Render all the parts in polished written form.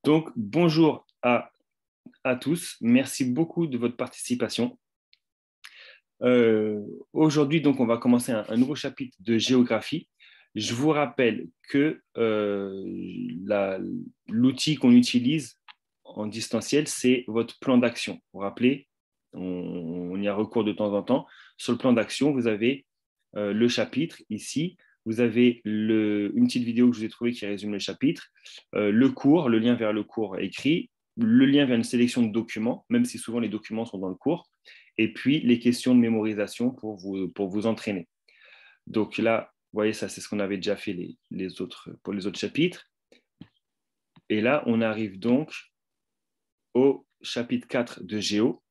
Donc, bonjour à tous. Merci beaucoup de votre participation. Aujourd'hui, donc, on va commencer un nouveau chapitre de géographie. Je vous rappelle que l'outil qu'on utilise en distanciel, c'est votre plan d'action. Vous vous rappelez, on y a recours de temps en temps. Sur le plan d'action, vous avez le chapitre ici. Vous avez une petite vidéo que je vous ai trouvée qui résume le chapitre, le cours, le lien vers le cours écrit, le lien vers une sélection de documents, même si souvent les documents sont dans le cours, et puis les questions de mémorisation pour vous entraîner. Donc là, vous voyez, ça, c'est ce qu'on avait déjà fait pour les autres chapitres. Et là, on arrive donc au chapitre 4 de Géo,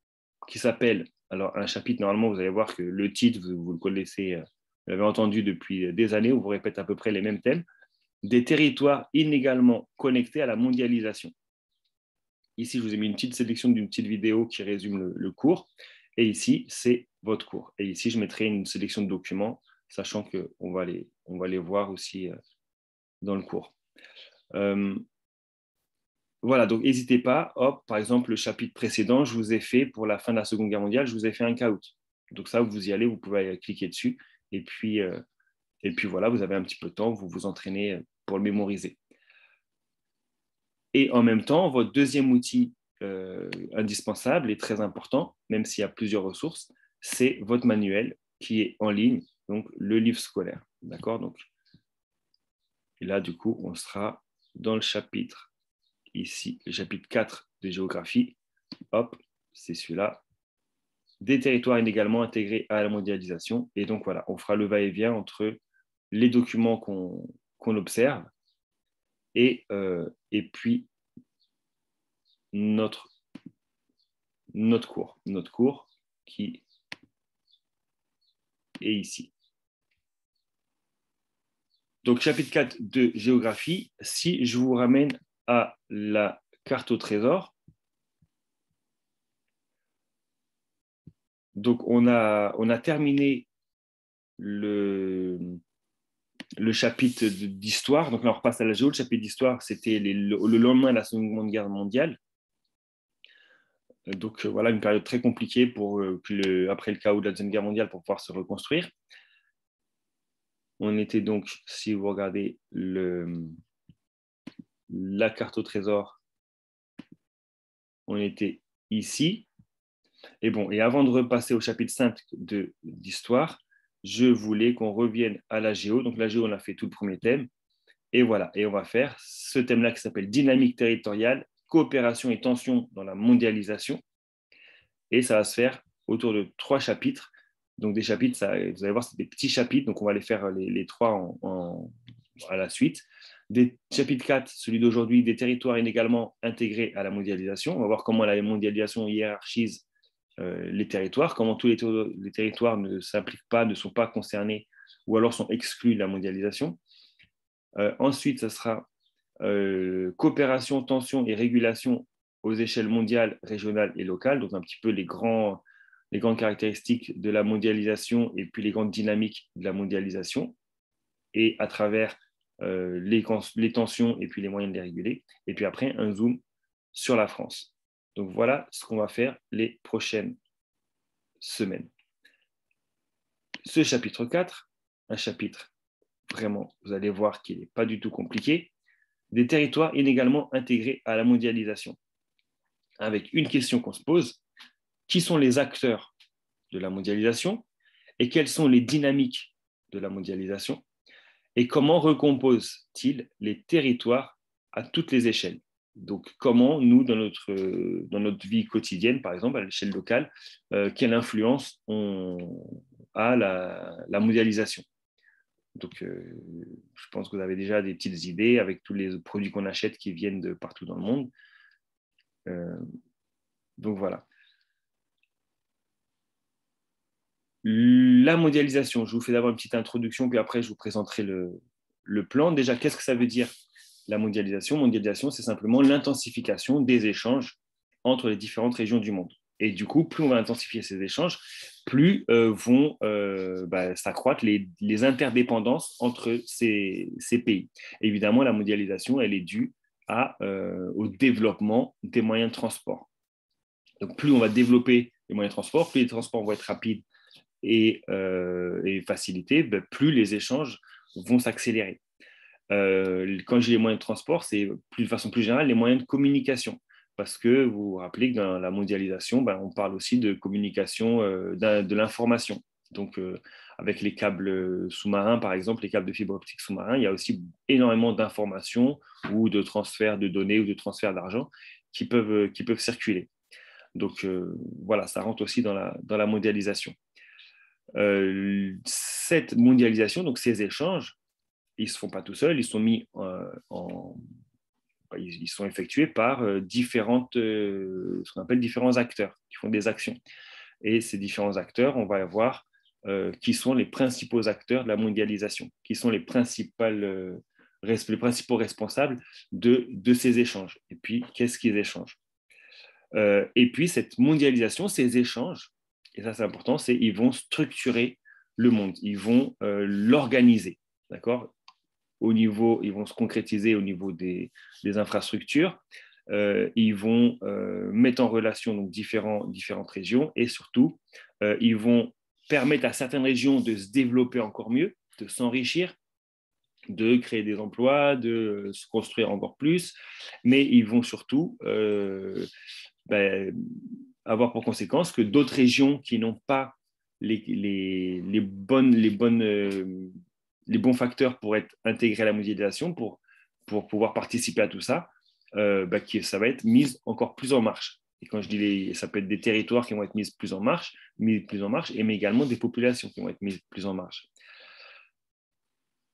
qui s'appelle, alors un chapitre, normalement, vous allez voir que le titre, vous le connaissez, vous l'avez entendu depuis des années, on vous répète à peu près les mêmes thèmes, des territoires inégalement connectés à la mondialisation. Ici, je vous ai mis une petite sélection d'une petite vidéo qui résume le cours. Et ici, c'est votre cours. Et ici, je mettrai une sélection de documents, sachant qu'on va les voir aussi dans le cours. Voilà, donc n'hésitez pas. Hop, par exemple, le chapitre précédent, je vous ai fait, pour la fin de la Seconde Guerre mondiale, je vous ai fait un caout. Donc ça, vous y allez, vous pouvez cliquer dessus. Et puis voilà, vous avez un petit peu de temps, vous vous entraînez pour le mémoriser. Et en même temps, votre deuxième outil indispensable et très important, même s'il y a plusieurs ressources, c'est votre manuel qui est en ligne, donc le livre scolaire. D'accord? Donc, et là, du coup, on sera dans le chapitre ici, le chapitre 4 de géographie. Hop, c'est celui-là. Des territoires inégalement intégrés à la mondialisation. Et donc, voilà, on fera le va-et-vient entre les documents qu'on observe et puis notre cours qui est ici. Donc, chapitre 4 de géographie, si je vous ramène à la carte au trésor, donc on a terminé le chapitre d'histoire. Donc là, on repasse à la géo. Le chapitre d'histoire, c'était le lendemain de la Seconde Guerre mondiale. Donc voilà, une période très compliquée après le chaos de la Deuxième Guerre mondiale pour pouvoir se reconstruire. On était donc, si vous regardez la carte au trésor, on était ici. Et bon, et avant de repasser au chapitre 5 d'histoire, je voulais qu'on revienne à la géo. Donc la géo, on a fait tout le premier thème. Et voilà, et on va faire ce thème-là qui s'appelle dynamique territoriale, coopération et tension dans la mondialisation. Et ça va se faire autour de 3 chapitres. Donc des chapitres, vous allez voir, c'est des petits chapitres. Donc on va les faire les 3 à la suite. Des chapitres 4, celui d'aujourd'hui, des territoires inégalement intégrés à la mondialisation. On va voir comment la mondialisation hiérarchise les territoires, comment tous les territoires ne s'impliquent pas, ne sont pas concernés ou alors sont exclus de la mondialisation. Ensuite, ça sera coopération, tension et régulation aux échelles mondiales, régionales et locales, donc un petit peu les grandes caractéristiques de la mondialisation et puis les grandes dynamiques de la mondialisation, et à travers les tensions et puis les moyens de les réguler. Et puis après, un zoom sur la France. Donc voilà ce qu'on va faire les prochaines semaines. Ce chapitre 4, un chapitre vraiment, vous allez voir qu'il n'est pas du tout compliqué, des territoires inégalement intégrés à la mondialisation. Avec une question qu'on se pose, qui sont les acteurs de la mondialisation et quelles sont les dynamiques de la mondialisation et comment recompose-t-il les territoires à toutes les échelles? Donc, comment nous, dans notre vie quotidienne, par exemple, à l'échelle locale, quelle influence a la mondialisation? Donc, je pense que vous avez déjà des petites idées avec tous les produits qu'on achète qui viennent de partout dans le monde. Donc, voilà. La mondialisation, je vous fais d'abord une petite introduction, puis après, je vous présenterai le plan. Déjà, qu'est-ce que ça veut dire la mondialisation? Mondialisation, c'est simplement l'intensification des échanges entre les différentes régions du monde. Et du coup, plus on va intensifier ces échanges, plus vont s'accroître les interdépendances entre ces pays. Évidemment, la mondialisation, elle est due au développement des moyens de transport. Donc, plus on va développer les moyens de transport, plus les transports vont être rapides et facilités, ben, plus les échanges vont s'accélérer. Quand j'ai les moyens de transport, c'est de façon plus générale les moyens de communication. Parce que vous vous rappelez que dans la mondialisation, ben, on parle aussi de communication, de l'information. Donc, avec les câbles sous-marins, par exemple, les câbles de fibre optique sous-marins, il y a aussi énormément d'informations ou de transferts de données ou de transferts d'argent qui peuvent circuler. Donc, voilà, ça rentre aussi dans la mondialisation. Cette mondialisation, donc ces échanges, ils ne se font pas tout seuls, ils sont mis ils sont effectués par ce qu'on appelle différents acteurs qui font des actions. Et ces différents acteurs, on va voir qui sont les principaux acteurs de la mondialisation, qui sont les principaux responsables de ces échanges. Et puis, qu'est-ce qu'ils échangent? Et puis, cette mondialisation, ces échanges, et ça c'est important, c'est ils vont structurer le monde, ils vont l'organiser, d'accord? Ils vont se concrétiser au niveau des infrastructures, ils vont mettre en relation donc, différentes régions et surtout, ils vont permettre à certaines régions de se développer encore mieux, de s'enrichir, de créer des emplois, de se construire encore plus, mais ils vont surtout avoir pour conséquence que d'autres régions qui n'ont pas les bons facteurs pour être intégrés à la mondialisation, pour pouvoir participer à tout ça, ça va être mis encore plus en marche. Et quand je dis ça peut être des territoires qui vont être mis plus en marche, mais également des populations qui vont être mises plus en marche.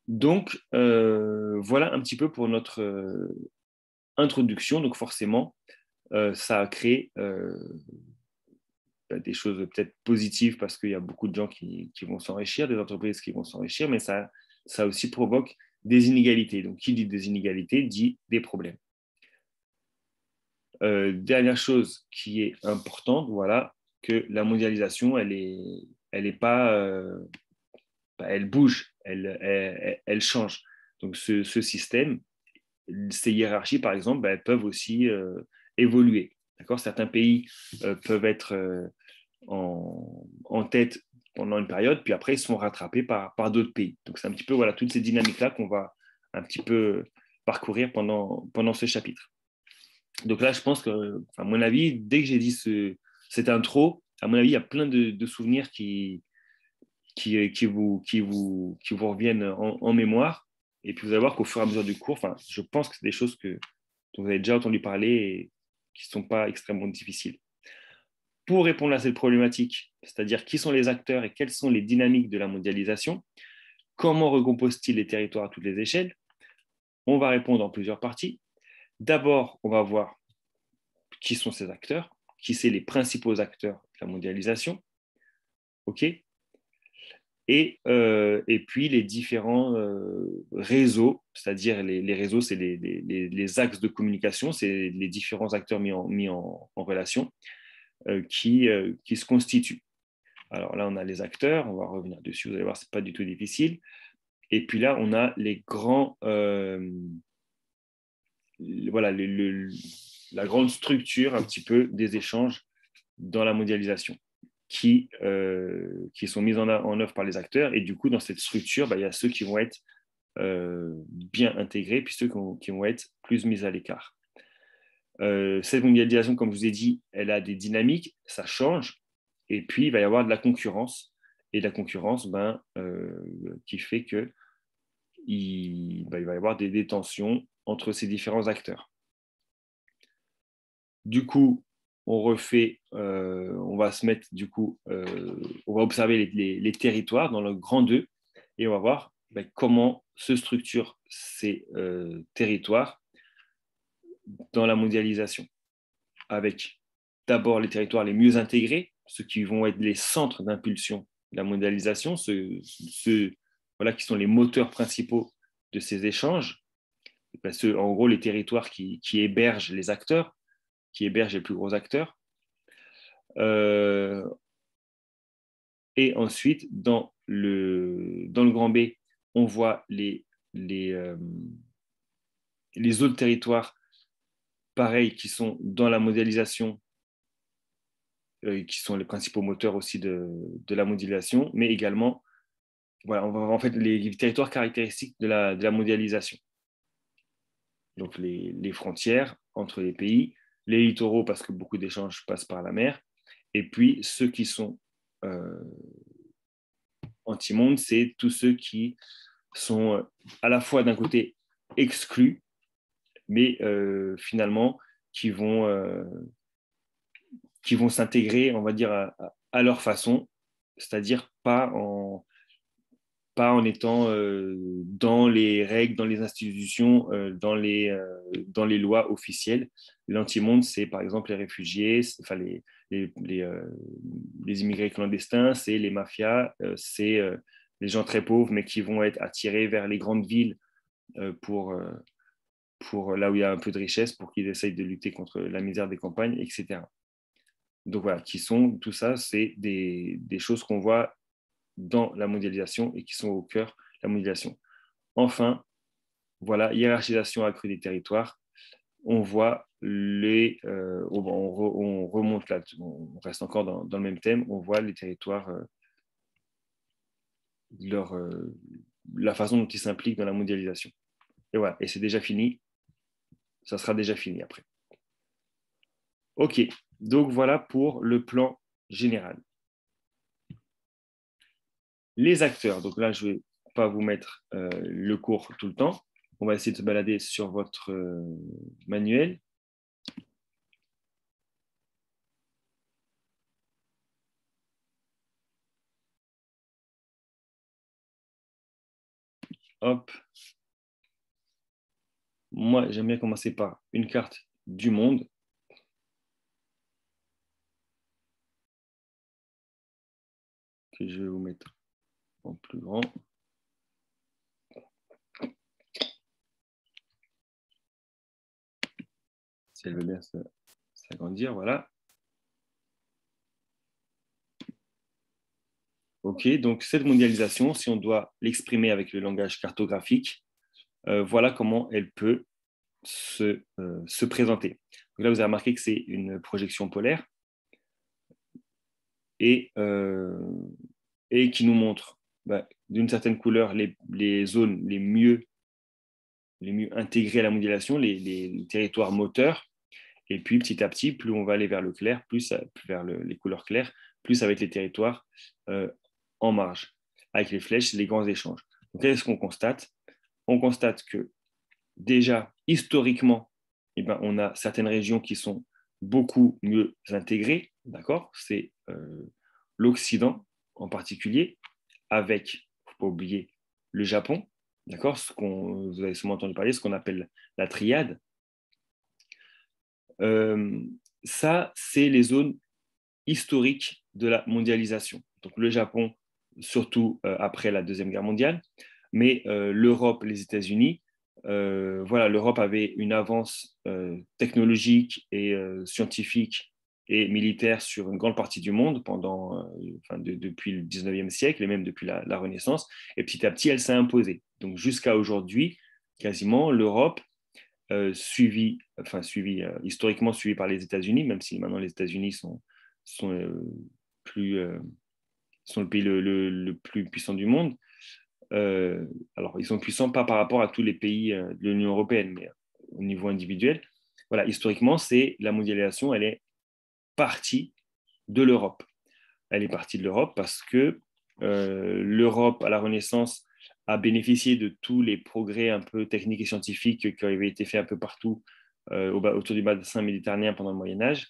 Donc, voilà un petit peu pour notre introduction. Donc, forcément, ça a créé des choses peut-être positives parce qu'il y a beaucoup de gens qui vont s'enrichir, des entreprises qui vont s'enrichir, mais ça aussi provoque des inégalités. Donc, qui dit des inégalités dit des problèmes. Dernière chose qui est importante, voilà, que la mondialisation, elle bouge, elle change. Donc, ce système, ces hiérarchies, par exemple, elles peuvent aussi évoluer. D'accord? Certains pays peuvent être en tête pendant une période, puis après, ils sont rattrapés par d'autres pays. Donc, c'est un petit peu voilà, toutes ces dynamiques-là qu'on va un petit peu parcourir pendant ce chapitre. Donc là, je pense que, à mon avis, dès que j'ai dit cette intro, à mon avis, il y a plein de souvenirs qui vous reviennent en mémoire. Et puis vous allez voir qu'au fur et à mesure du cours, je pense que c'est des choses dont vous avez déjà entendu parler et qui ne sont pas extrêmement difficiles. Pour répondre à cette problématique, c'est-à-dire qui sont les acteurs et quelles sont les dynamiques de la mondialisation, comment recompose-t-il les territoires à toutes les échelles, on va répondre en plusieurs parties. D'abord, on va voir qui sont ces acteurs, qui sont les principaux acteurs de la mondialisation, ok, et puis les différents réseaux, c'est-à-dire les réseaux, c'est les axes de communication, c'est les différents acteurs mis en relation qui se constituent. Alors là, on a les acteurs, on va revenir dessus, vous allez voir, ce n'est pas du tout difficile. Et puis là, on a les grands, voilà, la grande structure un petit peu des échanges dans la mondialisation qui sont mises en œuvre par les acteurs. Et du coup, dans cette structure, il y a ceux qui vont être bien intégrés, puis ceux qui vont être plus mis à l'écart. Cette mondialisation, comme je vous ai dit, elle a des dynamiques, ça change, et puis il va y avoir de la concurrence, et de la concurrence qui fait que il va y avoir des tensions entre ces différents acteurs. Du coup, on va se mettre, du coup, on va observer les territoires dans le grand 2 et on va voir comment se structurent ces territoires dans la mondialisation, avec d'abord les territoires les mieux intégrés, ceux qui vont être les centres d'impulsion de la mondialisation, ceux voilà, qui sont les moteurs principaux de ces échanges, en gros les territoires qui hébergent les acteurs, qui hébergent les plus gros acteurs. Et ensuite, dans le grand B, on voit les autres territoires pareil, qui sont dans la mondialisation, qui sont les principaux moteurs aussi de la mondialisation, mais également, voilà, on va voir en fait les territoires caractéristiques de la mondialisation. Donc les frontières entre les pays, les littoraux parce que beaucoup d'échanges passent par la mer, et puis ceux qui sont anti-monde, c'est tous ceux qui sont à la fois d'un côté exclus, mais finalement qui vont s'intégrer, on va dire, à leur façon, c'est-à-dire pas en étant dans les règles, dans les institutions, dans les lois officielles. L'anti-monde, c'est par exemple les réfugiés, enfin les immigrés clandestins, c'est les mafias, c'est les gens très pauvres, mais qui vont être attirés vers les grandes villes pour là où il y a un peu de richesse, pour qu'ils essayent de lutter contre la misère des campagnes, etc. Donc voilà, tout ça, c'est des choses qu'on voit dans la mondialisation et qui sont au cœur de la mondialisation. Enfin, voilà, hiérarchisation accrue des territoires. On voit on remonte là, on reste encore dans le même thème, on voit les territoires, la façon dont ils s'impliquent dans la mondialisation. Et voilà, et c'est déjà fini, ça sera déjà fini après. Ok, donc voilà pour le plan général. Les acteurs, donc là, je ne vais pas vous mettre le cours tout le temps. On va essayer de se balader sur votre manuel. Hop. Moi, j'aime bien commencer par une carte du monde. Que je vais vous mettre en plus grand. Si elle veut bien s'agrandir, voilà. Ok, donc cette mondialisation, si on doit l'exprimer avec le langage cartographique, voilà comment elle peut se présenter. Donc là, vous avez remarqué que c'est une projection polaire et qui nous montre d'une certaine couleur les zones les mieux intégrées à la mondialisation, les territoires moteurs. Et puis petit à petit, plus on va aller vers le clair, plus vers les couleurs claires, plus ça va être les territoires en marge, avec les flèches, les grands échanges. Donc qu'est-ce qu'on constate? On constate que déjà, historiquement, eh ben, on a certaines régions qui sont beaucoup mieux intégrées, d'accord? C'est l'Occident en particulier, avec, il ne faut pas oublier, le Japon, d'accord? Vous avez sûrement entendu parler, ce qu'on appelle la triade. Ça, c'est les zones historiques de la mondialisation. Donc le Japon, surtout après la Deuxième Guerre mondiale, mais l'Europe, les États-Unis, voilà, l'Europe avait une avance technologique et scientifique et militaire sur une grande partie du monde depuis le 19e siècle et même depuis la Renaissance. Et petit à petit, elle s'est imposée. Donc jusqu'à aujourd'hui, quasiment, l'Europe, historiquement suivi par les États-Unis, même si maintenant les États-Unis sont, sont le pays le plus puissant du monde. Alors, ils sont puissants pas par rapport à tous les pays de l'Union européenne, mais au niveau individuel. Voilà, historiquement, la mondialisation, elle est partie de l'Europe. Elle est partie de l'Europe parce que l'Europe, à la Renaissance, a bénéficié de tous les progrès un peu techniques et scientifiques qui avaient été faits un peu partout autour du bassin méditerranéen pendant le Moyen-Âge.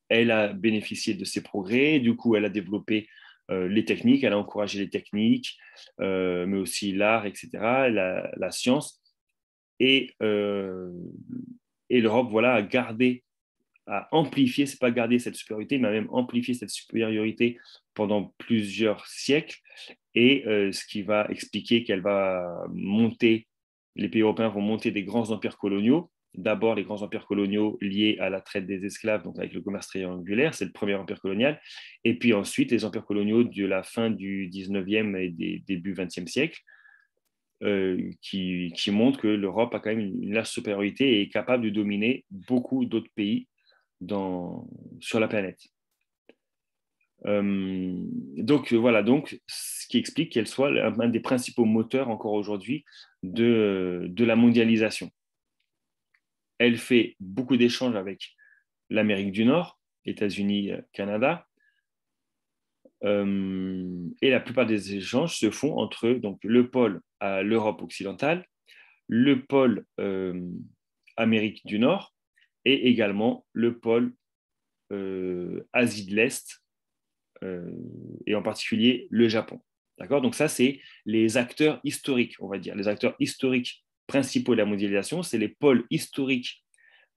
Elle a bénéficié de ces progrès, du coup, elle a développé les techniques, elle a encouragé les techniques, mais aussi l'art, etc., la science. Et, l'Europe, voilà, a amplifié, c'est pas garder cette supériorité, mais a même amplifié cette supériorité pendant plusieurs siècles, et ce qui va expliquer qu'elle va monter, les pays européens vont monter des grands empires coloniaux. D'abord, les grands empires coloniaux liés à la traite des esclaves, donc avec le commerce triangulaire, c'est le premier empire colonial. Et puis ensuite, les empires coloniaux de la fin du 19e et des début 20e siècle. qui montre que l'Europe a quand même une large supériorité et est capable de dominer beaucoup d'autres pays sur la planète. Voilà, donc, ce qui explique qu'elle soit un des principaux moteurs encore aujourd'hui de la mondialisation. Elle fait beaucoup d'échanges avec l'Amérique du Nord, États-Unis, Canada, et la plupart des échanges se font entre donc, le pôle à l'Europe occidentale, le pôle Amérique du Nord et également le pôle Asie de l'Est, et en particulier le Japon. D'accord? Donc ça, c'est les acteurs historiques, on va dire. Les acteurs historiques principaux de la mondialisation, c'est les pôles historiques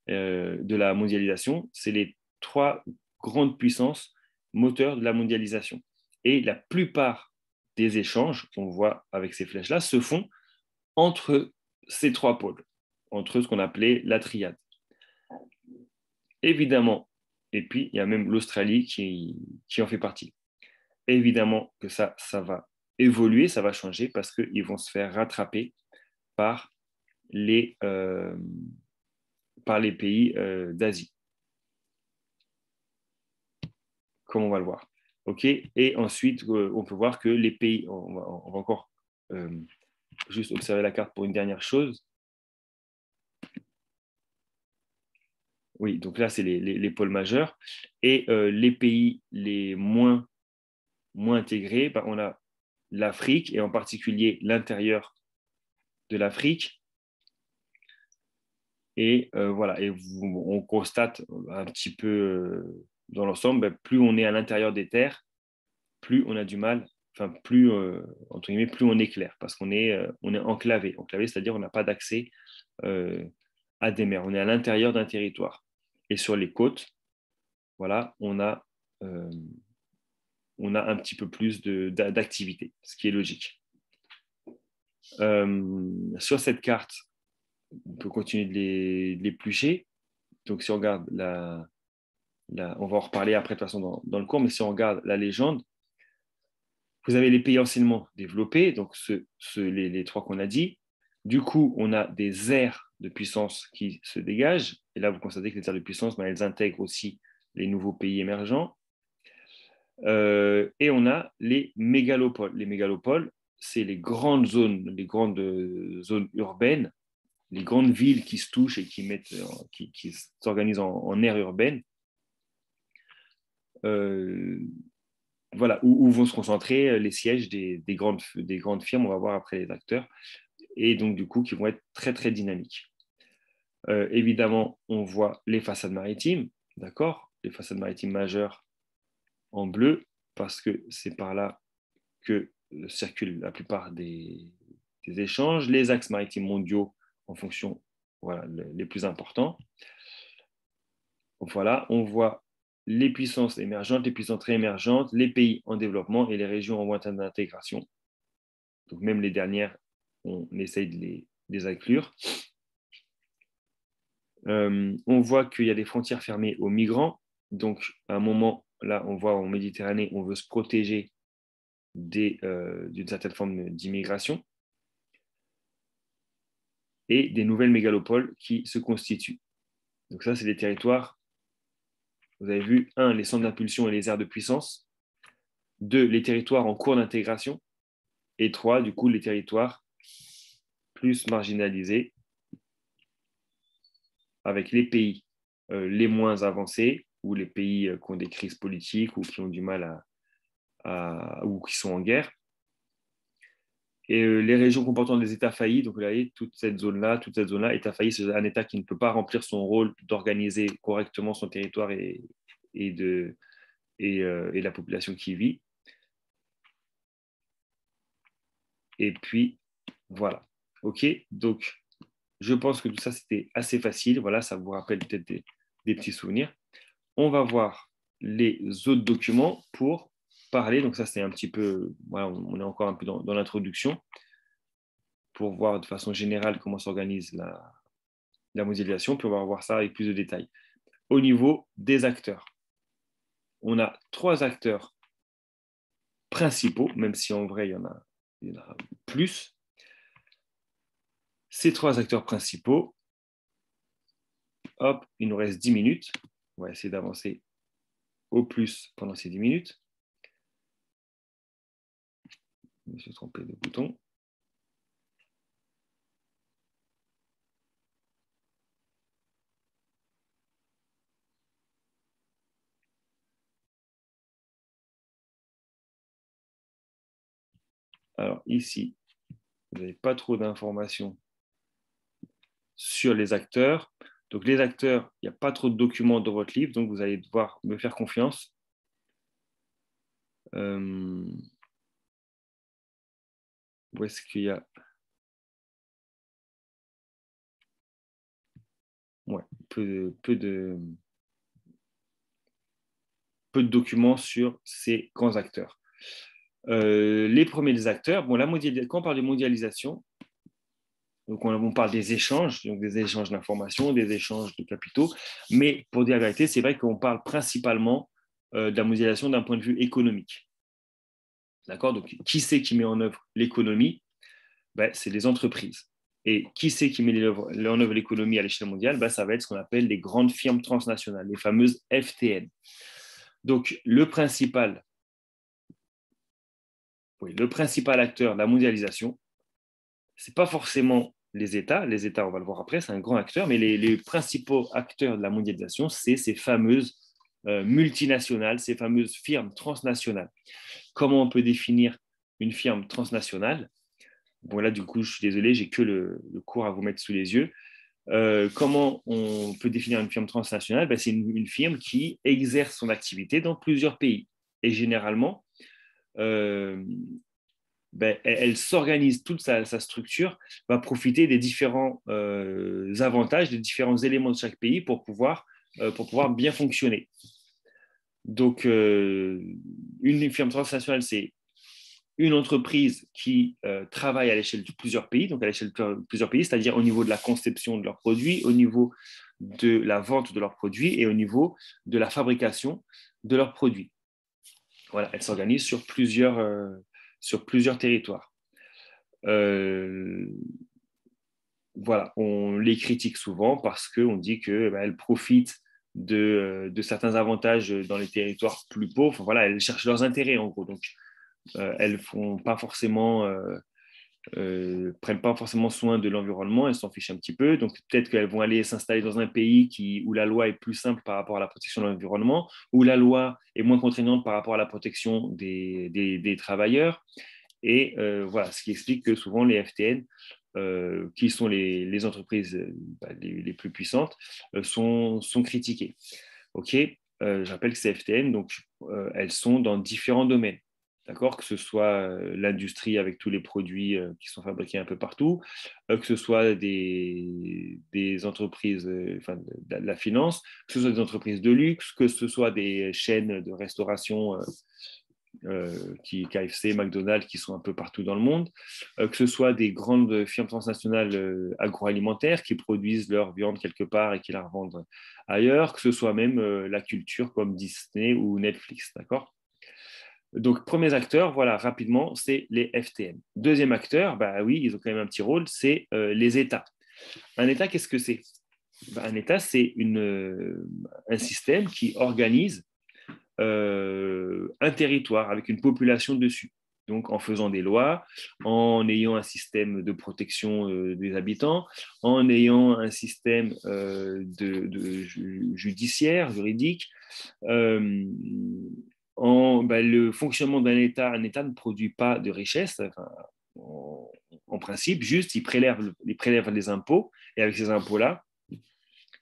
de la mondialisation, c'est les trois grandes puissances moteurs de la mondialisation. Et la plupart des échanges qu'on voit avec ces flèches-là se font entre ces trois pôles, entre ce qu'on appelait la triade. Évidemment, et puis il y a même l'Australie qui en fait partie. Évidemment que ça va évoluer, ça va changer parce qu'ils vont se faire rattraper par les pays d'Asie, comme on va le voir. OK. Et ensuite, on peut voir que les pays, on va encore juste observer la carte pour une dernière chose. Oui, donc là, c'est les pôles majeurs. Et les pays les moins intégrés, on a l'Afrique et en particulier l'intérieur de l'Afrique. Et voilà, et on constate un petit peu dans l'ensemble, plus on est à l'intérieur des terres, plus on a du mal, enfin plus entre guillemets, plus on est clair, parce qu'on est enclavé. Enclavé, c'est-à-dire on n'a pas d'accès à des mers. On est à l'intérieur d'un territoire. Et sur les côtes, voilà, on a un petit peu plus d'activité, ce qui est logique. Sur cette carte, on peut continuer de l'éplucher. Donc, si on regarde on va en reparler après de toute façon dans le cours, mais si on regarde la légende, vous avez les pays anciennement développés, donc les trois qu'on a dit. Du coup, on a des aires de puissance qui se dégagent. Et là, vous constatez que les aires de puissance, elles intègrent aussi les nouveaux pays émergents. Et on a les mégalopoles. Les mégalopoles, c'est les grandes zones urbaines, les grandes villes qui se touchent et qui s'organisent en aires urbaines. Voilà, où vont se concentrer les sièges des grandes firmes, on va voir après les acteurs, et donc du coup qui vont être très très dynamiques. Évidemment, on voit les façades maritimes, d'accord, les façades maritimes majeures en bleu, parce que c'est par là que circulent la plupart des échanges, les axes maritimes mondiaux en fonction, voilà, les plus importants. Voilà, on voit les puissances émergentes, les puissances réémergentes, les pays en développement et les régions en voie d'intégration. Donc même les dernières, on essaye de les inclure. On voit qu'il y a des frontières fermées aux migrants. Donc à un moment, là, on voit en Méditerranée, on veut se protéger d'une certaine forme d'immigration et des nouvelles mégalopoles qui se constituent. Donc ça, c'est des territoires. Vous avez vu, 1, les centres d'impulsion et les aires de puissance. 2, les territoires en cours d'intégration. Et 3, du coup, les territoires plus marginalisés avec les pays les moins avancés ou les pays qui ont des crises politiques ou qui ont du mal ou qui sont en guerre. Et les régions comportant des États faillis, donc vous voyez, toute cette zone-là, État failli, c'est un État qui ne peut pas remplir son rôle d'organiser correctement son territoire et la population qui y vit. Et puis, voilà. OK, donc je pense que tout ça, c'était assez facile. Voilà, ça vous rappelle peut-être des petits souvenirs. On va voir les autres documents pour parler. Donc ça, c'est un petit peu, voilà, on est encore un peu dans l'introduction pour voir de façon générale comment s'organise la mondialisation, puis on va voir ça avec plus de détails. Au niveau des acteurs, on a 3 acteurs principaux, même si en vrai, il y en a plus. Ces trois acteurs principaux, hop, il nous reste 10 minutes. On va essayer d'avancer au plus pendant ces 10 minutes. Je me suis trompé de bouton. Alors ici, vous n'avez pas trop d'informations sur les acteurs. Donc les acteurs, il n'y a pas trop de documents dans votre livre, donc vous allez devoir me faire confiance. Où est-ce qu'il y a peu de documents sur ces grands acteurs. Les premiers acteurs, bon, quand on parle de mondialisation, donc on parle des échanges, donc des échanges d'informations, des échanges de capitaux, mais pour dire la vérité, c'est vrai qu'on parle principalement de la mondialisation d'un point de vue économique. D'accord? Donc, qui c'est qui met en œuvre l'économie? C'est les entreprises. Et qui c'est qui met en œuvre l'économie à l'échelle mondiale? Ça va être ce qu'on appelle les grandes firmes transnationales, les fameuses FTN. Donc, le principal acteur de la mondialisation, ce n'est pas forcément les États. Les États, on va le voir après, c'est un grand acteur, mais les principaux acteurs de la mondialisation, c'est ces fameuses multinationales, ces fameuses firmes transnationales. Comment on peut définir une firme transnationale? Bon, là, du coup, je suis désolé, j'ai que le cours à vous mettre sous les yeux. Comment on peut définir une firme transnationale? C'est une firme qui exerce son activité dans plusieurs pays. Et généralement, elle s'organise, toute sa structure va profiter des différents avantages, des différents éléments de chaque pays pour pouvoir bien fonctionner. Donc, une firme transnationale, c'est une entreprise qui travaille à l'échelle de plusieurs pays, donc à l'échelle de plusieurs pays, c'est-à-dire au niveau de la conception de leurs produits, au niveau de la vente de leurs produits et au niveau de la fabrication de leurs produits. Voilà, elle s'organise sur plusieurs territoires. Voilà, on les critique souvent parce qu'on dit qu'elles profitent de certains avantages dans les territoires plus pauvres. Voilà, elles cherchent leurs intérêts en gros. Donc, elles prennent pas forcément soin de l'environnement, elles s'en fichent un petit peu. Donc peut-être qu'elles vont aller s'installer dans un pays où la loi est plus simple par rapport à la protection de l'environnement, où la loi est moins contraignante par rapport à la protection des travailleurs. Et voilà, ce qui explique que souvent les FTN, qui sont les entreprises les plus puissantes, sont critiquées. Ok, je rappelle que ces FTN, donc elles sont dans différents domaines. D'accord, que ce soit l'industrie avec tous les produits qui sont fabriqués un peu partout, que ce soit des entreprises, de la finance, que ce soit des entreprises de luxe, que ce soit des chaînes de restauration KFC, McDonald's, qui sont un peu partout dans le monde, que ce soit des grandes firmes transnationales agroalimentaires qui produisent leur viande quelque part et qui la revendent ailleurs, que ce soit même la culture comme Disney ou Netflix, d'accord? Donc, premiers acteurs, voilà, rapidement, c'est les FTN. Deuxième acteur, oui, ils ont quand même un petit rôle, c'est les États. Un État, qu'est-ce que c'est? Un État, c'est un système qui organise un territoire avec une population dessus. Donc, en faisant des lois, en ayant un système de protection des habitants, en ayant un système judiciaire, juridique. Le fonctionnement d'un État, un État ne produit pas de richesse, en principe, juste il prélève les impôts, et avec ces impôts-là,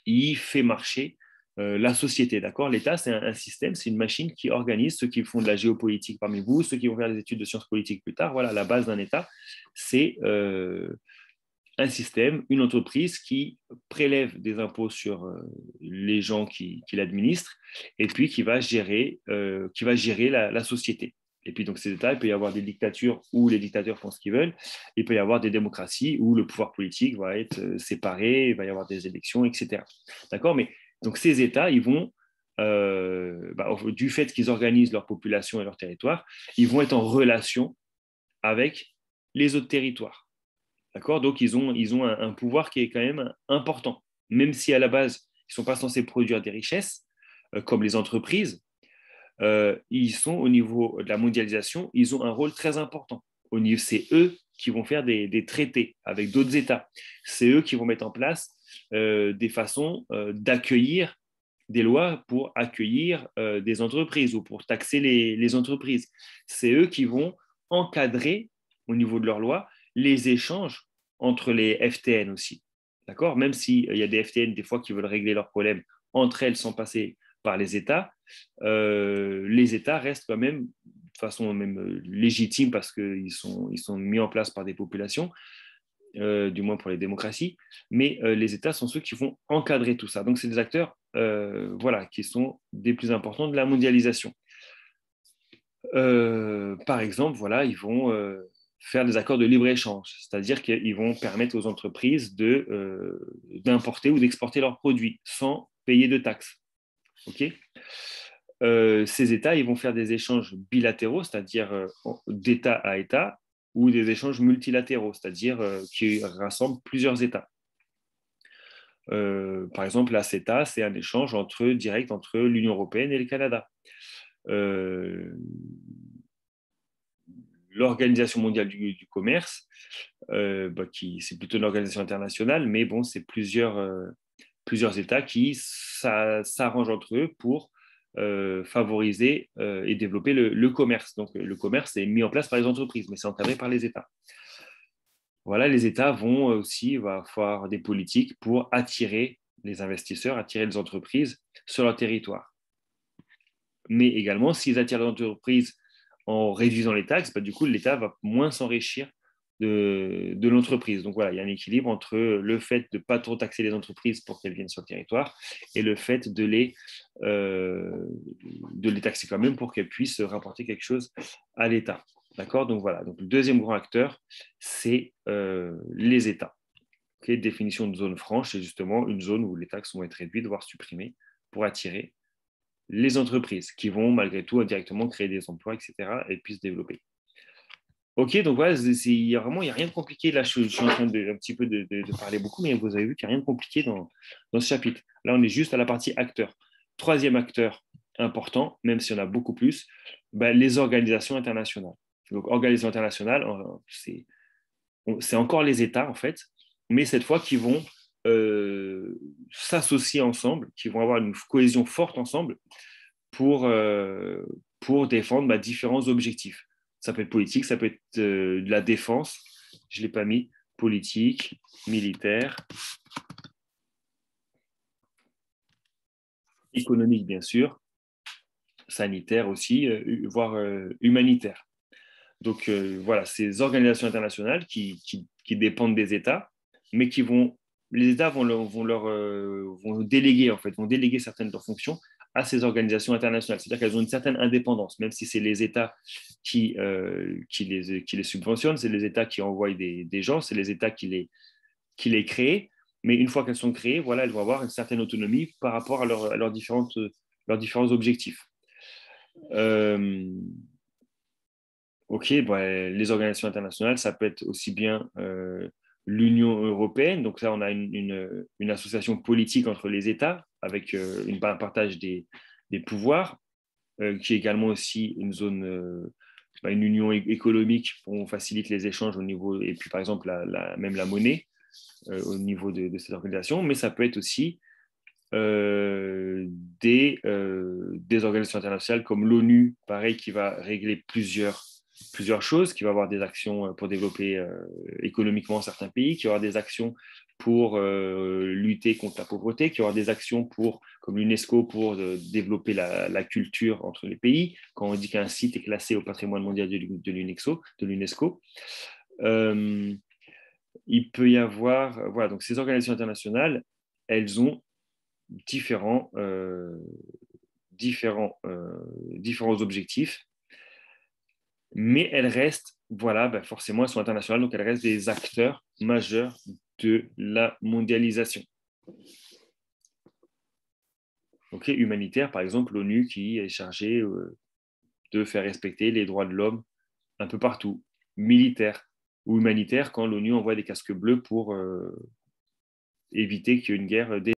il fait marcher la société, d'accord? L'État, c'est un système, c'est une machine qui organise ceux qui font de la géopolitique parmi vous, ceux qui vont faire des études de sciences politiques plus tard. Voilà, la base d'un État, c'est un système, une entreprise qui prélève des impôts sur les gens qui l'administrent et puis qui va gérer la société. Et puis, donc, ces États, il peut y avoir des dictatures où les dictateurs font ce qu'ils veulent. Il peut y avoir des démocraties où le pouvoir politique va être séparé, il va y avoir des élections, etc. D'accord? Mais donc, ces États, ils vont, du fait qu'ils organisent leur population et leur territoire, ils vont être en relation avec les autres territoires. D'accord? Donc, ils ont un pouvoir qui est quand même important. Même si à la base, ils ne sont pas censés produire des richesses, comme les entreprises, ils sont au niveau de la mondialisation, ils ont un rôle très important. C'est eux qui vont faire des traités avec d'autres États. C'est eux qui vont mettre en place des façons d'accueillir des lois pour accueillir des entreprises ou pour taxer les entreprises. C'est eux qui vont encadrer au niveau de leurs lois les échanges entre les FTN aussi. D'accord? Même s'il y a des FTN des fois qui veulent régler leurs problèmes entre elles sans passer par les États restent quand même de façon même légitime parce qu'ils sont mis en place par des populations, du moins pour les démocraties, mais les États sont ceux qui vont encadrer tout ça. Donc, c'est des acteurs voilà, qui sont des plus importants de la mondialisation. Par exemple, voilà, ils vont faire des accords de libre-échange, c'est-à-dire qu'ils vont permettre aux entreprises d'importer ou d'exporter leurs produits sans payer de taxes. Okay, ces États, ils vont faire des échanges bilatéraux, c'est-à-dire d'État à État, ou des échanges multilatéraux, c'est-à-dire qui rassemblent plusieurs États. Par exemple, la CETA, c'est un échange direct entre l'Union européenne et le Canada. L'Organisation mondiale du commerce, c'est plutôt une organisation internationale, mais bon, c'est plusieurs États qui s'arrangent entre eux pour favoriser et développer le commerce. Donc, le commerce est mis en place par les entreprises, mais c'est encadré par les États. Voilà, les États vont aussi avoir des politiques pour attirer les investisseurs, attirer les entreprises sur leur territoire. Mais également, s'ils attirent les entreprises en réduisant les taxes, du coup, l'État va moins s'enrichir de l'entreprise. Donc voilà, il y a un équilibre entre le fait de ne pas trop taxer les entreprises pour qu'elles viennent sur le territoire et le fait de les taxer quand même pour qu'elles puissent rapporter quelque chose à l'État. D'accord? Donc voilà, donc le deuxième grand acteur, c'est les États. Okay, définition de zone franche, c'est justement une zone où les taxes vont être réduites, voire supprimées, pour attirer les entreprises qui vont malgré tout indirectement créer des emplois, etc., et puis se développer. Ok, donc voilà, il n'y a rien de compliqué. Là, je suis en train un petit peu de parler beaucoup, mais vous avez vu qu'il n'y a rien de compliqué dans ce chapitre. Là, on est juste à la partie acteur. Troisième acteur important, même s'il y en a beaucoup plus, les organisations internationales. Donc, organisations internationales, c'est encore les États, en fait, mais cette fois qui vont s'associer ensemble, qui vont avoir une cohésion forte ensemble pour défendre différents objectifs. Ça peut être politique, ça peut être de la défense, je ne l'ai pas mis, politique, militaire, économique bien sûr, sanitaire aussi, voire humanitaire. Donc voilà, ces organisations internationales qui dépendent des États, mais les États vont déléguer en fait, vont déléguer certaines de leurs fonctions à ces organisations internationales. C'est-à-dire qu'elles ont une certaine indépendance, même si c'est les États qui les subventionnent, c'est les États qui envoient des gens, c'est les États qui les créent. Mais une fois qu'elles sont créées, voilà, elles vont avoir une certaine autonomie par rapport à leurs différents objectifs. Ok, les organisations internationales, ça peut être aussi bien l'Union européenne. Donc là, on a une association politique entre les États avec un partage des pouvoirs, qui est également aussi une zone, une union économique où on facilite les échanges au niveau, et puis par exemple même la monnaie au niveau de cette organisation. Mais ça peut être aussi des organisations internationales comme l'ONU, pareil, qui va régler plusieurs choses, qui va avoir des actions pour développer économiquement certains pays, qui va avoir des actions pour lutter contre la pauvreté, qui va avoir des actions comme l'UNESCO pour développer la culture entre les pays, quand on dit qu'un site est classé au patrimoine mondial de l'UNESCO. Il peut y avoir, voilà, donc ces organisations internationales, elles ont différents, différents objectifs, mais elles restent, voilà, forcément, elles sont internationales, donc elles restent des acteurs majeurs de la mondialisation. Donc, humanitaire, par exemple, l'ONU qui est chargée de faire respecter les droits de l'homme un peu partout. Militaire, ou humanitaire quand l'ONU envoie des casques bleus pour éviter qu'il y ait une guerre